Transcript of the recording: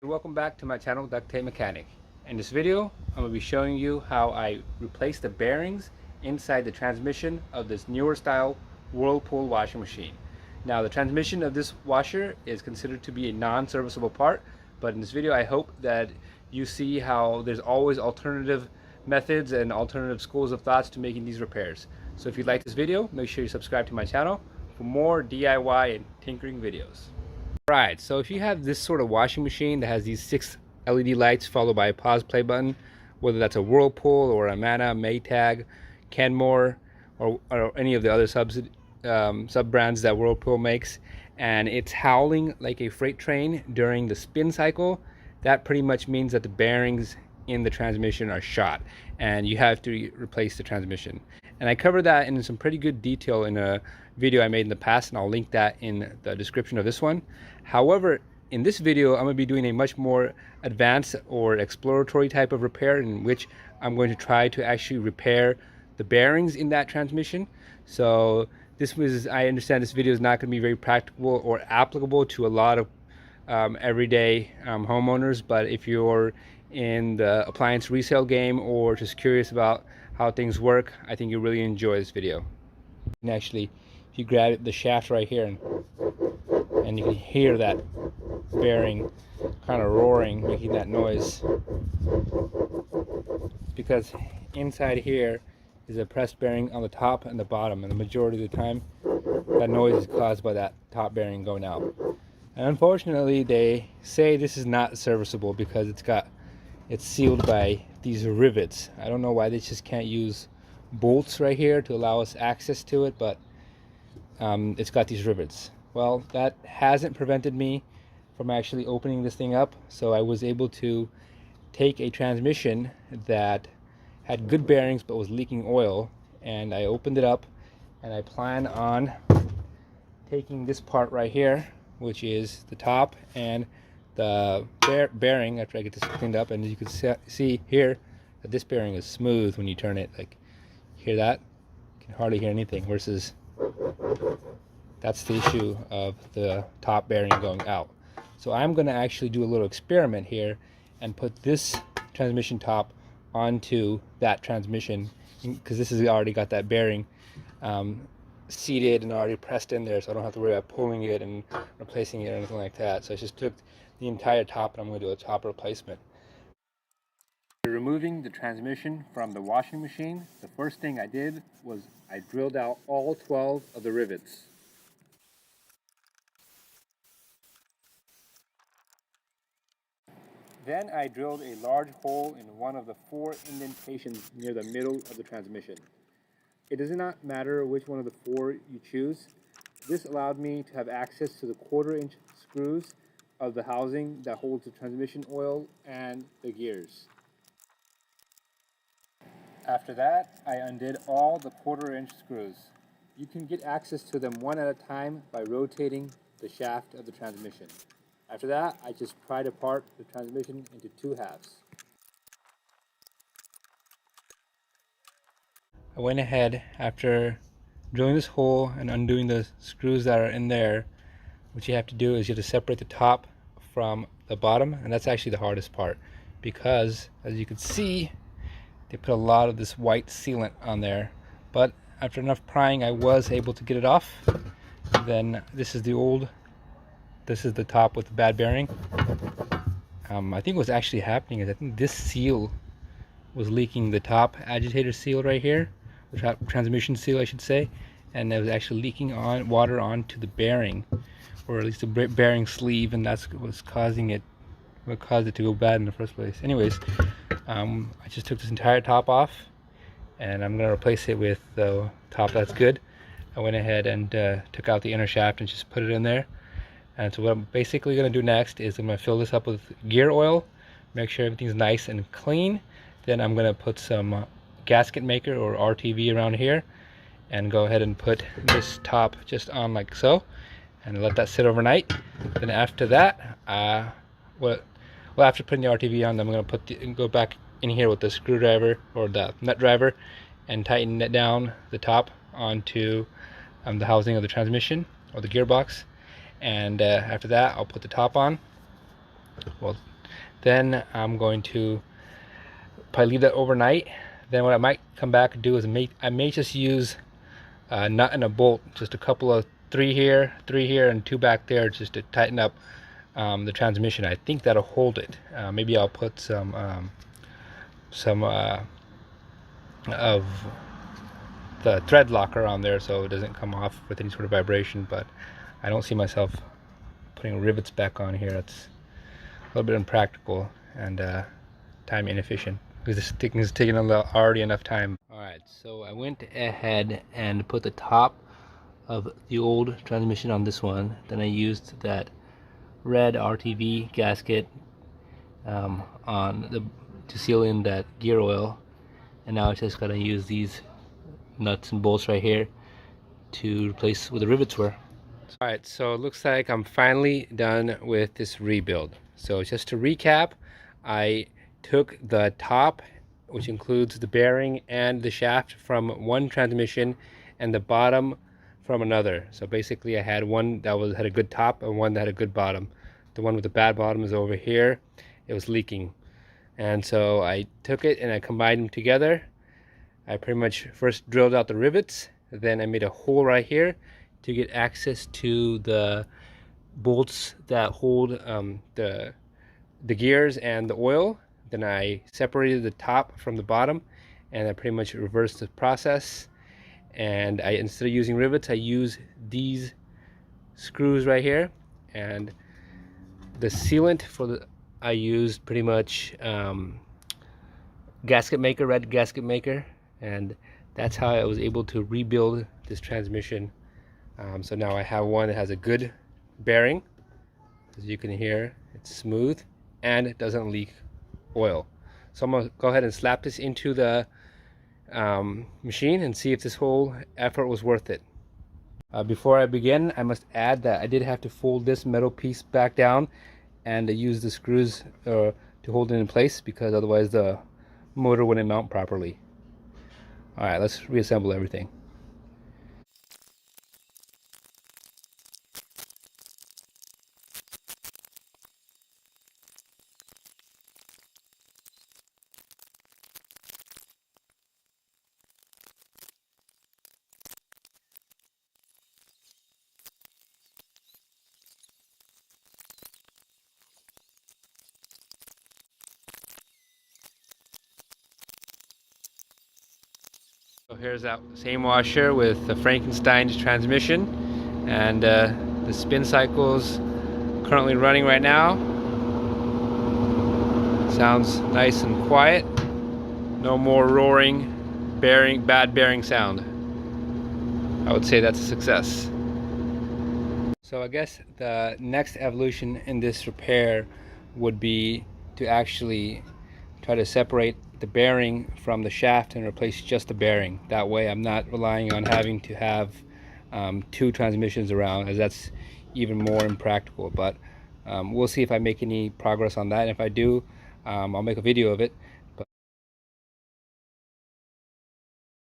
Welcome back to my channel, Duct Tape Mechanic. In this video, I'm going to be showing you how I replace the bearings inside the transmission of this newer style Whirlpool washing machine. Now, the transmission of this washer is considered to be a non-serviceable part, but in this video I hope that you see how there's always alternative methods and alternative schools of thoughts to making these repairs. So if you like this video, make sure you subscribe to my channel for more DIY and tinkering videos. Right, so if you have this sort of washing machine that has these 6 LED lights followed by a pause play button, whether that's a Whirlpool or Amana, Maytag, Kenmore, or any of the other sub brands that Whirlpool makes, and it's howling like a freight train during the spin cycle, that pretty much means that the bearings in the transmission are shot and you have to replace the transmission. And I covered that in some pretty good detail in a video I made in the past, and I'll link that in the description of this one. However, in this video I'm going to be doing a much more advanced or exploratory type of repair, in which I'm going to try to actually repair the bearings in that transmission. So I understand this video is not going to be very practical or applicable to a lot of everyday homeowners, but if you're in the appliance resale game or just curious about how things work, I think you'll really enjoy this video. And actually, if you grab the shaft right here and you can hear that bearing kind of roaring, making that noise, because inside here is a pressed bearing on the top and the bottom, and the majority of the time that noise is caused by that top bearing going out. And unfortunately, they say this is not serviceable because it's sealed by these rivets. I don't know why they just can't use bolts right here to allow us access to it, but it's got these rivets. Well, that hasn't prevented me from actually opening this thing up, so I was able to take a transmission that had good bearings but was leaking oil, and I opened it up, and I plan on taking this part right here, which is the top and the bearing, after I get this cleaned up. And you can see here that this bearing is smooth when you turn it. Like, hear that? You can hardly hear anything, versus that's the issue of the top bearing going out. So I'm going to actually do a little experiment here and put this transmission top onto that transmission, because this has already got that bearing seated and already pressed in there, so I don't have to worry about pulling it and replacing it or anything like that. So I just took the entire top and I'm going to do a top replacement. Removing the transmission from the washing machine, the first thing I did was I drilled out all 12 of the rivets. Then I drilled a large hole in one of the 4 indentations near the middle of the transmission. It does not matter which one of the 4 you choose. This allowed me to have access to the 1/4-inch screws of the housing that holds the transmission oil and the gears. After that, I undid all the 1/4-inch screws. You can get access to them one at a time by rotating the shaft of the transmission. After that, I just pried apart the transmission into 2 halves. I went ahead, after drilling this hole and undoing the screws that are in there, what you have to do is you have to separate the top from the bottom, and that's actually the hardest part, because as you can see, they put a lot of this white sealant on there. But after enough prying, I was able to get it off. Then this is the top with the bad bearing. I think what's actually happening is I think this seal was leaking, the top agitator seal right here, the transmission seal I should say, and it was actually leaking water onto the bearing, or at least the bearing sleeve, and that's what was causing it, what caused it to go bad in the first place. Anyways, I just took this entire top off, and I'm going to replace it with the top that's good. I went ahead and took out the inner shaft and just put it in there. And so what I'm basically going to do next is I'm going to fill this up with gear oil, make sure everything's nice and clean. Then I'm going to put some gasket maker or RTV around here and go ahead and put this top just on like so, and let that sit overnight. Then after that, after putting the RTV on, I'm going to go back in here with the screwdriver or the nut driver and tighten it down the top onto the housing of the transmission or the gearbox. And after that, I'll put the top on, Well, then I'm going to probably leave that overnight. Then what I might come back and do is I may just use a nut and a bolt, just a couple of three here, and two back there, just to tighten up the transmission. I think that'll hold it. Maybe I'll put some of the thread locker on there so it doesn't come off with any sort of vibration, but I don't see myself putting rivets back on here. That's a little bit impractical and time inefficient because this thing is taking already enough time. Alright, so I went ahead and put the top of the old transmission on this one. Then I used that red RTV gasket to seal in that gear oil, and now I just gotta use these nuts and bolts right here to replace where the rivets were. Alright, so it looks like I'm finally done with this rebuild. So just to recap, I took the top, which includes the bearing and the shaft, from one transmission and the bottom from another. So basically I had one that had a good top and one that had a good bottom. The one with the bad bottom is over here. It was leaking. And so I took it and I combined them together. I pretty much first drilled out the rivets, then I made a hole right here to get access to the bolts that hold the gears and the oil. Then I separated the top from the bottom, and I pretty much reversed the process. And instead of using rivets, I use these screws right here, and the sealant I used pretty much gasket maker, red gasket maker, and that's how I was able to rebuild this transmission. So now I have one that has a good bearing. As you can hear, it's smooth and it doesn't leak oil. So I'm gonna go ahead and slap this into the machine and see if this whole effort was worth it. Before I begin, I must add that I did have to fold this metal piece back down and use the screws to hold it in place, because otherwise the motor wouldn't mount properly. Alright, let's reassemble everything. So here's that same washer with the Frankenstein's transmission, and the spin cycle's currently running right now. Sounds nice and quiet. No more roaring, bad bearing sound. I would say that's a success. So I guess the next evolution in this repair would be to actually try to separate the bearing from the shaft and replace just the bearing. That way I'm not relying on having to have two transmissions around, as that's even more impractical. But we'll see if I make any progress on that, and if I do, I'll make a video of it.